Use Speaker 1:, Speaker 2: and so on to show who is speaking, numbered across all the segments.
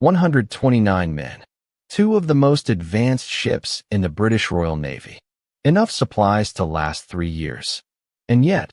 Speaker 1: 129 men. Two of the most advanced ships in the British Royal Navy. Enough supplies to last 3 years. And yet,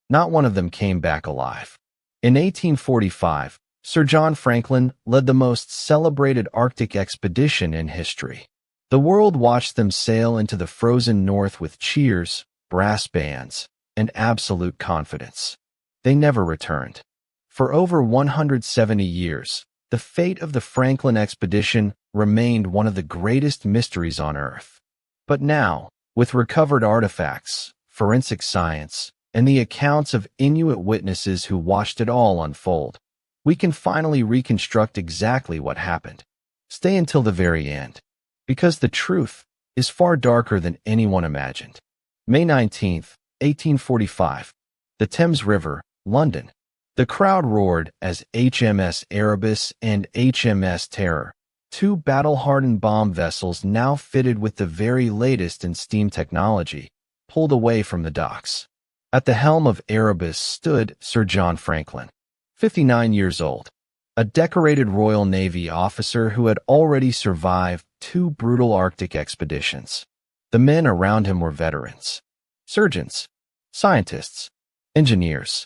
Speaker 1: not one of them came back alive. In 1845, Sir John Franklin led the most celebrated Arctic expedition in history. The world watched them sail into the frozen north with cheers, brass bands, and absolute confidence. They never returned. For over 170 years, the fate of the Franklin expedition remained one of the greatest mysteries on Earth. But now, with recovered artifacts, forensic science, and the accounts of Inuit witnesses who watched it all unfold, we can finally reconstruct exactly what happened. Stay until the very end, because the truth is far darker than anyone imagined. May 19, 1845. The Thames River, London. The crowd roared as HMS Erebus and HMS Terror, two battle-hardened bomb vessels now fitted with the very latest in steam technology, pulled away from the docks. At the helm of Erebus stood Sir John Franklin, 59 years old, a decorated Royal Navy officer who had already survived 2 brutal Arctic expeditions. The men around him were veterans, surgeons, scientists, engineers.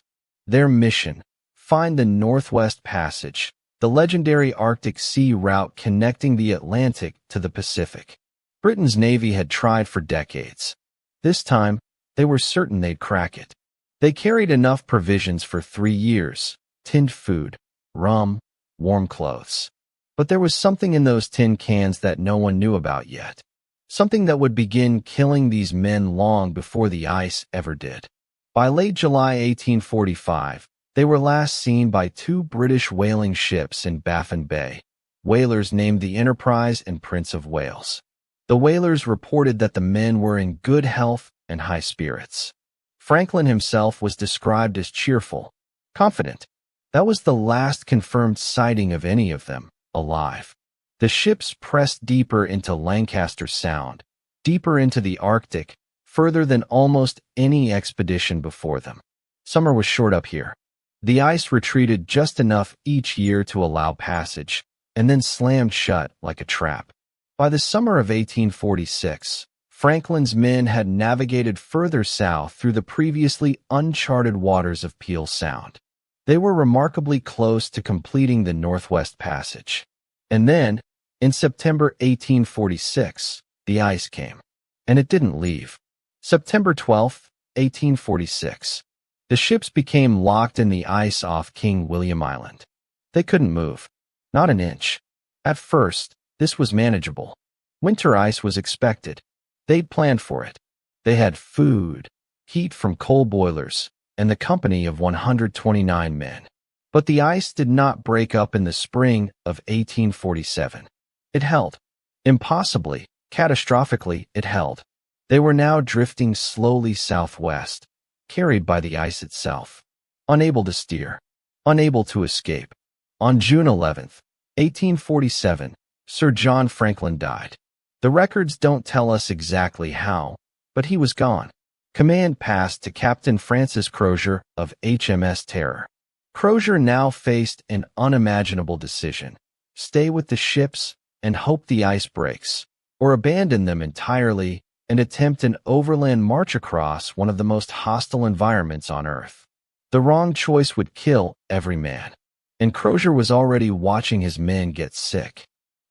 Speaker 1: Their mission: find the Northwest Passage, the legendary Arctic Sea route connecting the Atlantic to the Pacific. Britain's Navy had tried for decades. This time, they were certain they'd crack it. They carried enough provisions for 3 years: tinned food, rum, warm clothes. But there was something in those tin cans that no one knew about yet. Something that would begin killing these men long before the ice ever did. By late July 1845, they were last seen by 2 British whaling ships in Baffin Bay, whalers named the Enterprise and Prince of Wales. The whalers reported that the men were in good health and high spirits. Franklin himself was described as cheerful, confident. That was the last confirmed sighting of any of them alive. The ships pressed deeper into Lancaster Sound, deeper into the Arctic, further than almost any expedition before them. Summer was short up here. The ice retreated just enough each year to allow passage, and then slammed shut like a trap. By the summer of 1846, Franklin's men had navigated further south through the previously uncharted waters of Peel Sound. They were remarkably close to completing the Northwest Passage. And then, in September 1846, the ice came. And it didn't leave. September 12, 1846. The ships became locked in the ice off King William Island. They couldn't move. Not an inch. At first, this was manageable. Winter ice was expected. They'd planned for it. They had food, heat from coal boilers, and the company of 129 men. But the ice did not break up in the spring of 1847. It held. Impossibly, catastrophically, it held. They were now drifting slowly southwest, carried by the ice itself. Unable to steer. Unable to escape. On June 11, 1847, Sir John Franklin died. The records don't tell us exactly how, but he was gone. Command passed to Captain Francis Crozier of HMS Terror. Crozier now faced an unimaginable decision: stay with the ships and hope the ice breaks, or abandon them entirely and attempt an overland march across one of the most hostile environments on Earth. The wrong choice would kill every man, and Crozier was already watching his men get sick.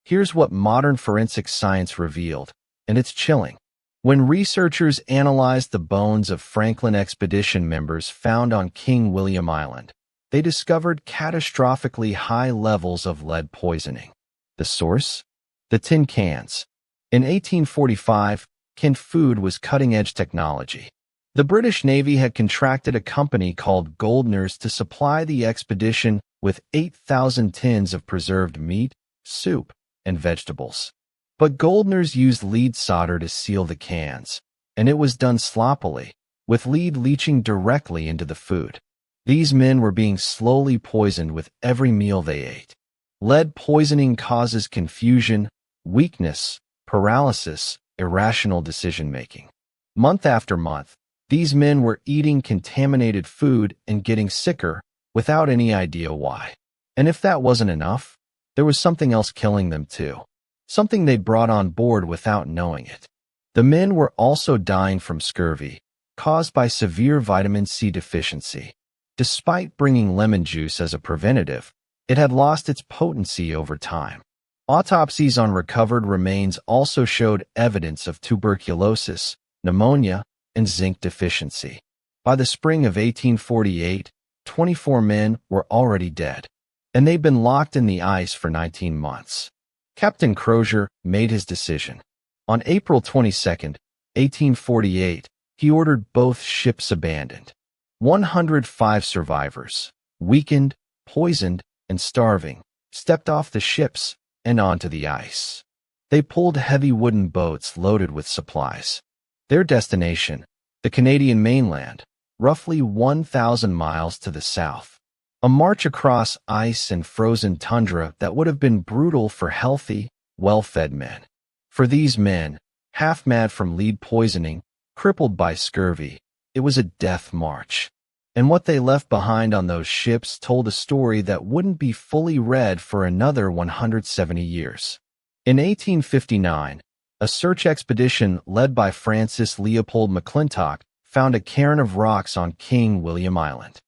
Speaker 1: Here's what modern forensic science revealed, and it's chilling. When researchers analyzed the bones of Franklin expedition members found on King William Island, they discovered catastrophically high levels of lead poisoning. The source? The tin cans. In 1845, canned food was cutting-edge technology. The British Navy had contracted a company called Goldner's to supply the expedition with 8,000 tins of preserved meat, soup, and vegetables. But Goldner's used lead solder to seal the cans, and it was done sloppily, with lead leaching directly into the food. These men were being slowly poisoned with every meal they ate. Lead poisoning causes confusion, weakness, paralysis, irrational decision-making. Month after month, these men were eating contaminated food and getting sicker without any idea why. And if that wasn't enough, there was something else killing them too. Something they brought on board without knowing it. The men were also dying from scurvy, caused by severe vitamin C deficiency. Despite bringing lemon juice as a preventative, it had lost its potency over time. Autopsies on recovered remains also showed evidence of tuberculosis, pneumonia, and zinc deficiency. By the spring of 1848, 24 men were already dead, and they'd been locked in the ice for 19 months. Captain Crozier made his decision. On April 22, 1848, he ordered both ships abandoned. 105 survivors, weakened, poisoned, and starving, stepped off the ships and onto the ice. They pulled heavy wooden boats loaded with supplies. Their destination, the Canadian mainland, roughly 1,000 miles to the south. A march across ice and frozen tundra that would have been brutal for healthy, well-fed men. For these men, half-mad from lead poisoning, crippled by scurvy, it was a death march. And what they left behind on those ships told a story that wouldn't be fully read for another 170 years. In 1859, a search expedition led by Francis Leopold McClintock found a cairn of rocks on King William Island.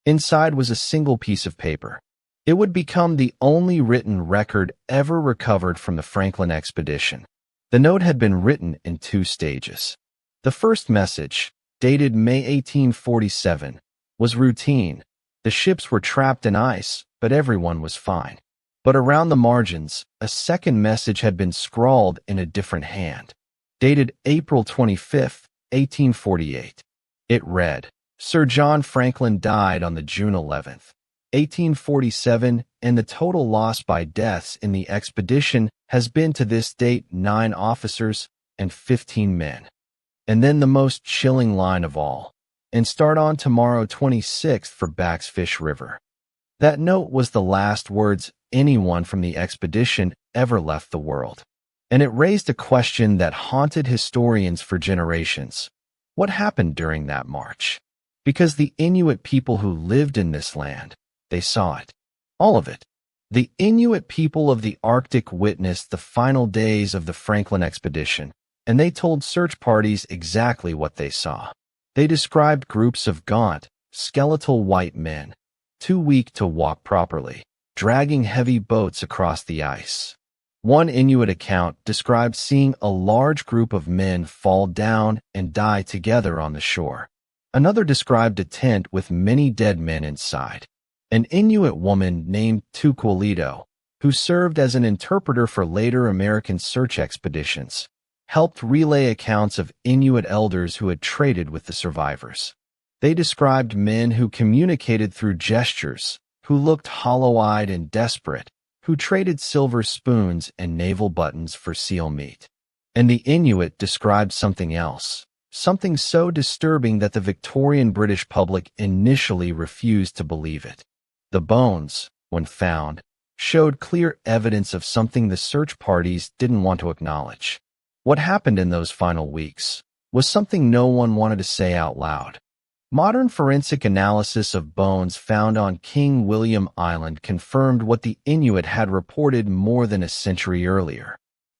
Speaker 1: Inside was a single piece of paper. It would become the only written record ever recovered from the Franklin expedition. The note had been written in 2 stages. The first message, dated May 1847, was routine. The ships were trapped in ice, but everyone was fine. But around the margins, a second message had been scrawled in a different hand. Dated April 25, 1848. It read, Sir John Franklin died on the June 11th, 1847, and the total loss by deaths in the expedition has been to this date 9 officers and 15 men. And then the most chilling line of all, and start on tomorrow 26th for Backsfish River. That note was the last words anyone from the expedition ever left the world. And it raised a question that haunted historians for generations. What happened during that march? Because the Inuit people who lived in this land, they saw it. All of it. The Inuit people of the Arctic witnessed the final days of the Franklin expedition, and they told search parties exactly what they saw. They described groups of gaunt, skeletal white men, too weak to walk properly, dragging heavy boats across the ice. One Inuit account described seeing a large group of men fall down and die together on the shore. Another described a tent with many dead men inside. An Inuit woman named Tukwalito, who served as an interpreter for later American search expeditions, helped relay accounts of Inuit elders who had traded with the survivors. They described men who communicated through gestures, who looked hollow-eyed and desperate, who traded silver spoons and navel buttons for seal meat. And the Inuit described something else, something so disturbing that the Victorian British public initially refused to believe it. The bones, when found, showed clear evidence of something the search parties didn't want to acknowledge. What happened in those final weeks was something no one wanted to say out loud. Modern forensic analysis of bones found on King William Island confirmed what the Inuit had reported more than a century earlier.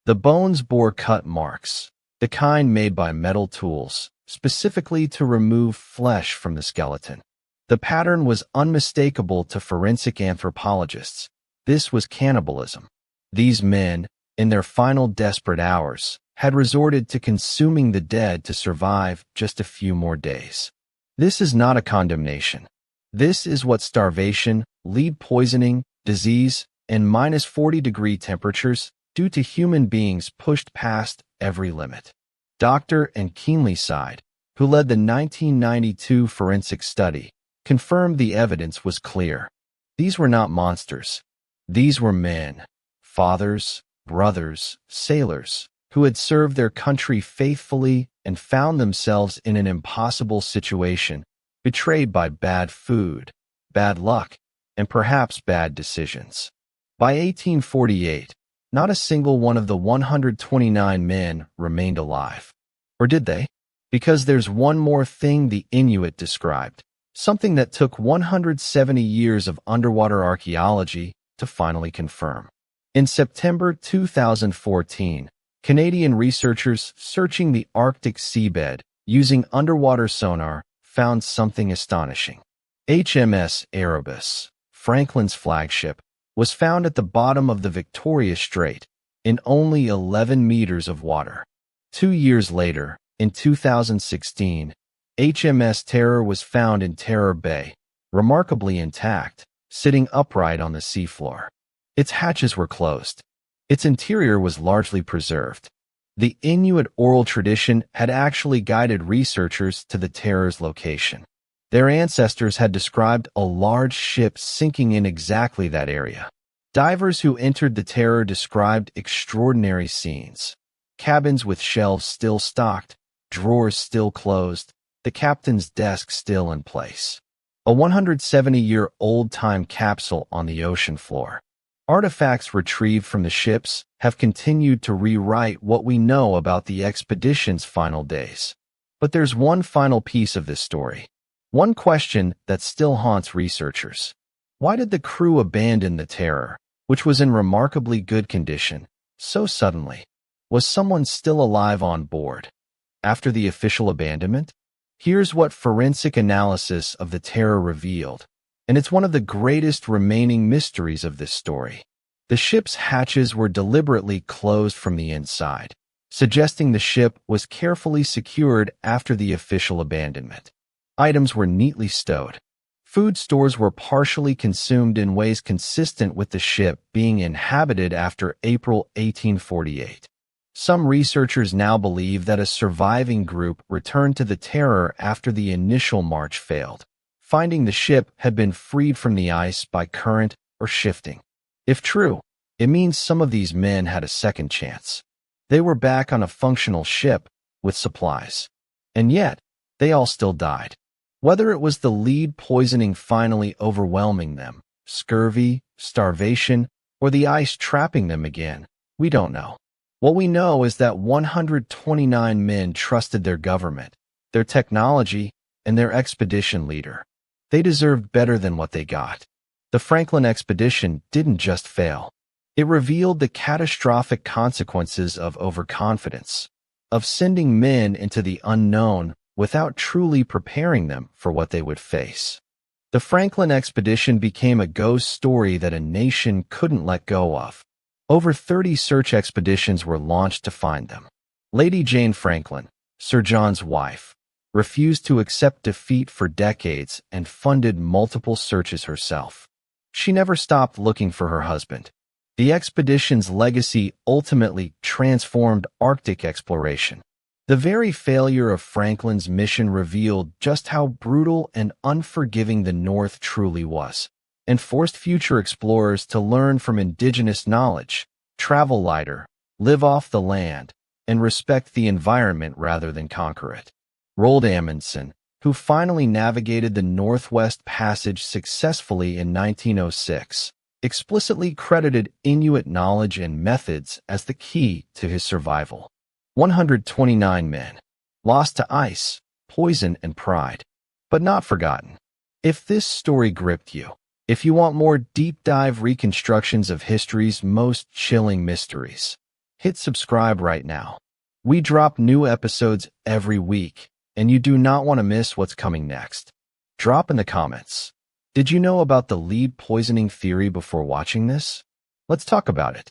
Speaker 1: The bones bore cut marks, the kind made by metal tools, specifically to remove flesh from the skeleton. The pattern was unmistakable to forensic anthropologists. This was cannibalism. These men, in their final desperate hours, had resorted to consuming the dead to survive just a few more days. This is not a condemnation. This is what starvation, lead poisoning, disease, and minus 40-degree temperatures do to human beings pushed past every limit. Dr. and Keenlyside, who led the 1992 forensic study, confirmed the evidence was clear. These were not monsters. These were men, fathers, brothers, sailors, who had served their country faithfully and found themselves in an impossible situation, betrayed by bad food, bad luck, and perhaps bad decisions. By 1848, not a single one of the 129 men remained alive. Or did they? Because there's one more thing the Inuit described, something that took 170 years of underwater archaeology to finally confirm. In September 2014, Canadian researchers searching the Arctic seabed using underwater sonar found something astonishing. HMS Erebus, Franklin's flagship, was found at the bottom of the Victoria Strait in only 11 meters of water. 2 years later, in 2016, HMS Terror was found in Terror Bay, remarkably intact, sitting upright on the seafloor. Its hatches were closed. Its interior was largely preserved. The Inuit oral tradition had actually guided researchers to the Terror's location. Their ancestors had described a large ship sinking in exactly that area. Divers who entered the Terror described extraordinary scenes. Cabins with shelves still stocked, drawers still closed, the captain's desk still in place. A 170-year-old time capsule on the ocean floor. Artifacts retrieved from the ships have continued to rewrite what we know about the expedition's final days. But there's one final piece of this story. One question that still haunts researchers. Why did the crew abandon the Terror, which was in remarkably good condition, so suddenly? Was someone still alive on board after the official abandonment? Here's what forensic analysis of the Terror revealed, and it's one of the greatest remaining mysteries of this story. The ship's hatches were deliberately closed from the inside, suggesting the ship was carefully secured after the official abandonment. Items were neatly stowed. Food stores were partially consumed in ways consistent with the ship being inhabited after April 1848. Some researchers now believe that a surviving group returned to the Terror after the initial march failed, finding the ship had been freed from the ice by current or shifting. If true, it means some of these men had a second chance. They were back on a functional ship with supplies. And yet, they all still died. Whether it was the lead poisoning finally overwhelming them, scurvy, starvation, or the ice trapping them again, we don't know. What we know is that 129 men trusted their government, their technology, and their expedition leader. They deserved better than what they got. The Franklin expedition didn't just fail. It revealed the catastrophic consequences of overconfidence, of sending men into the unknown without truly preparing them for what they would face. The Franklin expedition became a ghost story that a nation couldn't let go of. Over 30 search expeditions were launched to find them. Lady Jane Franklin, Sir John's wife, refused to accept defeat for decades and funded multiple searches herself. She never stopped looking for her husband. The expedition's legacy ultimately transformed Arctic exploration. The very failure of Franklin's mission revealed just how brutal and unforgiving the North truly was, and forced future explorers to learn from indigenous knowledge, travel lighter, live off the land, and respect the environment rather than conquer it. Roald Amundsen, who finally navigated the Northwest Passage successfully in 1906, explicitly credited Inuit knowledge and methods as the key to his survival. 129 men, lost to ice, poison, and pride, but not forgotten. If this story gripped you, if you want more deep-dive reconstructions of history's most chilling mysteries, hit subscribe right now. We drop new episodes every week, and you do not want to miss what's coming next. Drop in the comments. Did you know about the lead poisoning theory before watching this? Let's talk about it.